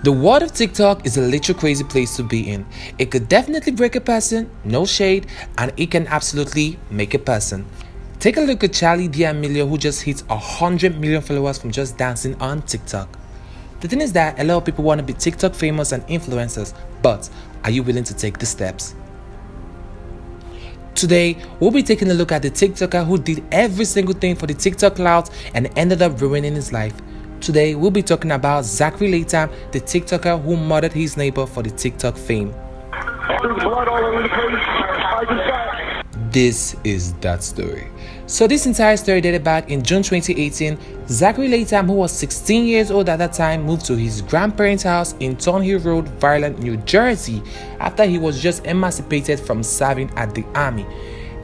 The world of TikTok is a literal crazy place to be in. It could definitely break a person, no shade, and it can absolutely make a person. Take a look at Charlie D'Amelio, who just hit 100 million followers from just dancing on TikTok. The thing is that a lot of people want to be TikTok famous and influencers, but are you willing to take the steps? Today, we'll be taking a look at the TikToker who did every single thing for the TikTok clout and ended up ruining his life. Today, we'll be talking about Zachary Latham, the TikToker who murdered his neighbor for the TikTok fame. This is that story. So this entire story dated back in June 2018. Zachary Latham, who was 16 years old at that time, moved to his grandparents' house in Thornhill Road, Violent, New Jersey, after he was just emancipated from serving at the army.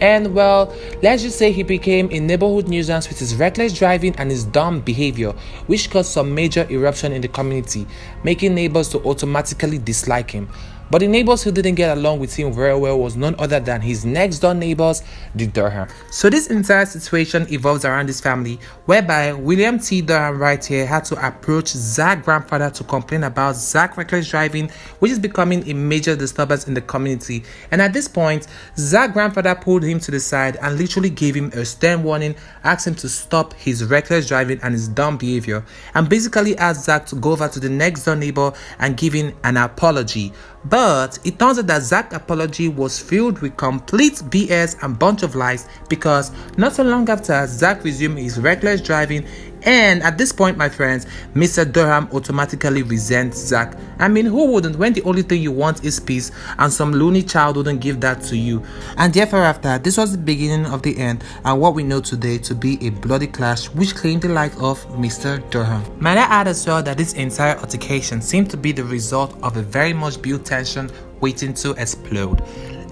And well, let's just say he became a neighborhood nuisance with his reckless driving and his dumb behavior, which caused some major eruption in the community, making neighbors to automatically dislike him. But the neighbors who didn't get along with him very well was none other than his next door neighbors, the Durham. So this entire situation evolves around this family, whereby William T. Durham right here had to approach Zach's grandfather to complain about Zach's reckless driving, which is becoming a major disturbance in the community. And at this point, Zach's grandfather pulled him to the side and literally gave him a stern warning, asked him to stop his reckless driving and his dumb behavior, and basically asked Zach to go over to the next door neighbor and give him an apology. But it turns out that Zach's apology was filled with complete BS and bunch of lies, because not so long after, Zach resumed his reckless driving, and at this point, my friends, Mr. Durham automatically resents Zach. I mean, who wouldn't when the only thing you want is peace and some loony child wouldn't give that to you? And therefore after, this was the beginning of the end and what we know today to be a bloody clash which claimed the life of Mr. Durham. Might I add as well that this entire altercation seemed to be the result of a very much built tension waiting to explode.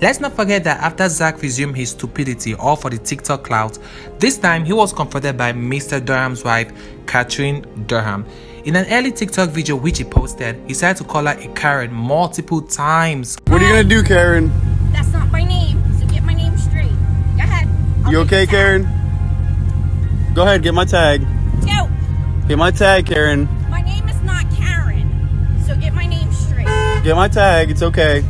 Let's not forget that after Zach resumed his stupidity all for the TikTok clout, this time he was confronted by Mr. Durham's wife, Catherine Durham. In an early TikTok video which he posted, he started to call her a Karen multiple times. What are you gonna do, Karen? That's not my name, so get my name straight. Go ahead. You okay, Karen? Go ahead, get my tag. Go. Get my tag, Karen. My name is not Karen, so get my name straight. Get my tag, it's okay.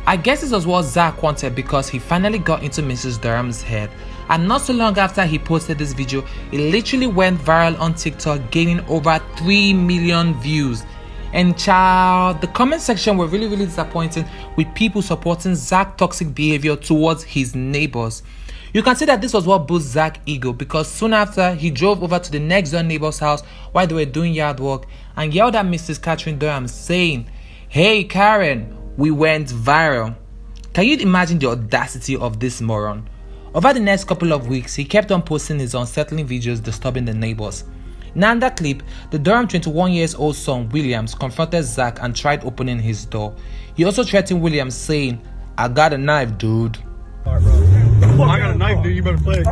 I guess this was what Zach wanted because he finally got into Mrs. Durham's head. And not so long after he posted this video, it literally went viral on TikTok, gaining over 3 million views. And child, the comment section were really disappointing, with people supporting Zach's toxic behavior towards his neighbors. You can see that this was what boosted Zach's ego, because soon after, he drove over to the next door neighbor's house while they were doing yard work and yelled at Mrs. Catherine Durham saying, "Hey Karen, we went viral." Can you imagine the audacity of this moron? Over the next couple of weeks, he kept on posting his unsettling videos disturbing the neighbors. Now in that clip, the Durham 21-year-old son Williams confronted Zach and tried opening his door. He also threatened Williams saying, "I got a knife, dude." I got a knife, dude, you better play.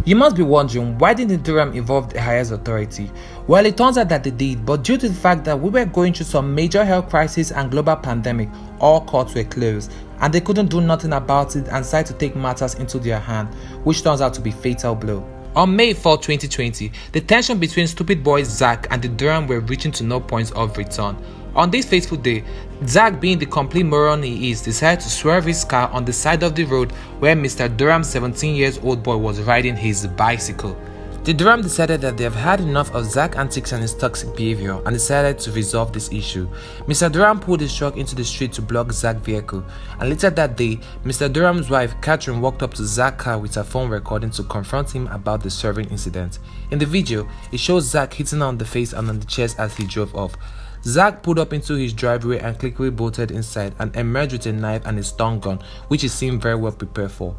You must be wondering, why didn't Durham involve the highest authority? Well, it turns out that they did, but due to the fact that we were going through some major health crisis and global pandemic, all courts were closed, and they couldn't do nothing about it and decided to take matters into their hand, which turns out to be a fatal blow. On May 4, 2020, the tension between stupid boy Zach and the Durham were reaching to no point of return. On this fateful day, Zach, being the complete moron he is, decided to swerve his car on the side of the road where Mr. Durham's 17-year-old boy was riding his bicycle. The Durham decided that they have had enough of Zach's antics and his toxic behavior and decided to resolve this issue. Mr. Durham pulled his truck into the street to block Zach's vehicle, and later that day, Mr. Durham's wife, Catherine, walked up to Zach's car with her phone recording to confront him about the swerving incident. In the video, it shows Zach hitting her on the face and on the chest as he drove off. Zach pulled up into his driveway and quickly bolted inside and emerged with a knife and a stun gun, which he seemed very well prepared for.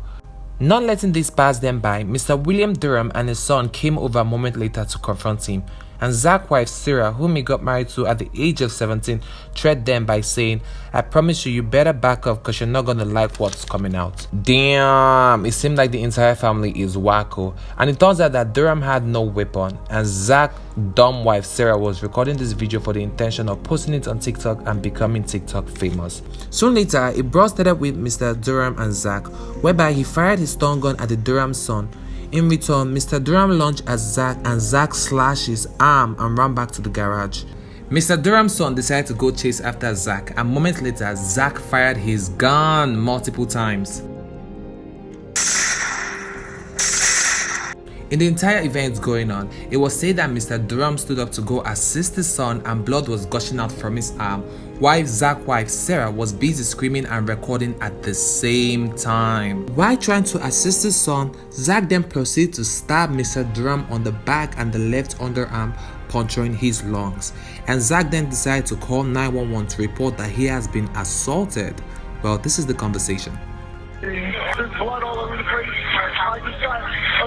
Not letting this pass them by, Mr. William Durham and his son came over a moment later to confront him. and Zach's wife Sarah, whom he got married to at the age of 17, threatened them by saying, "I promise you, you better back up because you're not gonna like what's coming out." Damn, it seemed like the entire family is wacko, and it turns out that Durham had no weapon, and Zach's dumb wife Sarah was recording this video for the intention of posting it on TikTok and becoming TikTok famous. Soon later, a brawl started with Mr. Durham and Zach, whereby he fired his stun gun at the Durham's son. In return, Mr. Durham launched at Zach and Zach slashed his arm and ran back to the garage. Mr. Durham's son decided to go chase after Zach, and moments later, Zach fired his gun multiple times. In the entire event going on, it was said that Mr. Durham stood up to go assist his son and blood was gushing out from his arm, while Zach's wife Sarah was busy screaming and recording at the same time. While trying to assist his son, Zach then proceeded to stab Mr. Durham on the back and the left underarm, puncturing his lungs. And Zach then decided to call 911 to report that he has been assaulted. Well, this is the conversation. There's blood all over the place. I just got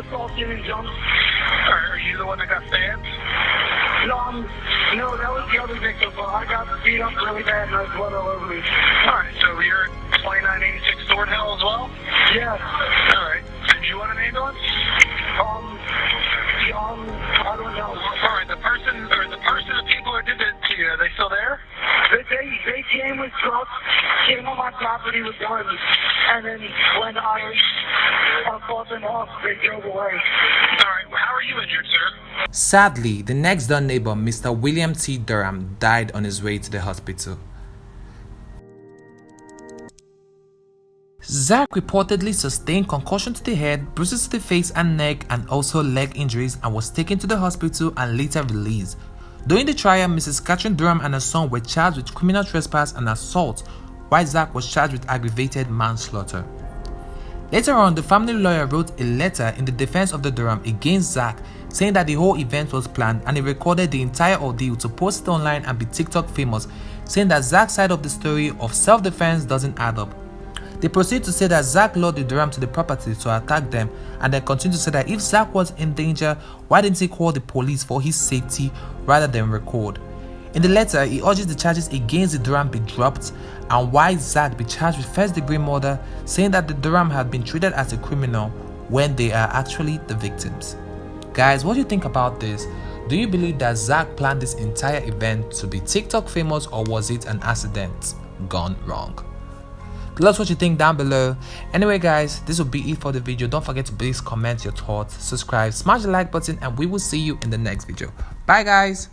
assaulted and jumped. Are you the one that got stabbed? No, that was the other victim, but I got beat up really bad and there's blood all over me. Alright, so you're at 2986 Sword Hill as well? Yeah. Alright. Did you want an ambulance? I don't know. Alright, the person or people who did it to you, are they still there? They came with trucks, came on my property with guns, and then when I fought them off, they drove away. Alright, well, how are you injured, sir? Sadly, the next door neighbor, Mr. William T. Durham, died on his way to the hospital. Zach reportedly sustained concussion to the head, bruises to the face and neck, and also leg injuries, and was taken to the hospital and later released. During the trial, Mrs. Catherine Durham and her son were charged with criminal trespass and assault, while Zach was charged with aggravated manslaughter. Later on, the family lawyer wrote a letter in the defense of the Durham against Zach, saying that the whole event was planned and he recorded the entire ordeal to post it online and be TikTok famous, saying that Zach's side of the story of self-defense doesn't add up. They proceed to say that Zach lured the Durham to the property to attack them, and then continue to say that if Zach was in danger, why didn't he call the police for his safety rather than record? In the letter, he urges the charges against the Durham be dropped and why Zach be charged with first-degree murder, saying that the Durham had been treated as a criminal when they are actually the victims. Guys, what do you think about this? Do you believe that Zach planned this entire event to be TikTok famous, or was it an accident gone wrong? Let us know what you think down below. Anyway guys, this will be it for the video. Don't forget to please comment your thoughts, subscribe, smash the like button, and we will see you in the next video. Bye guys.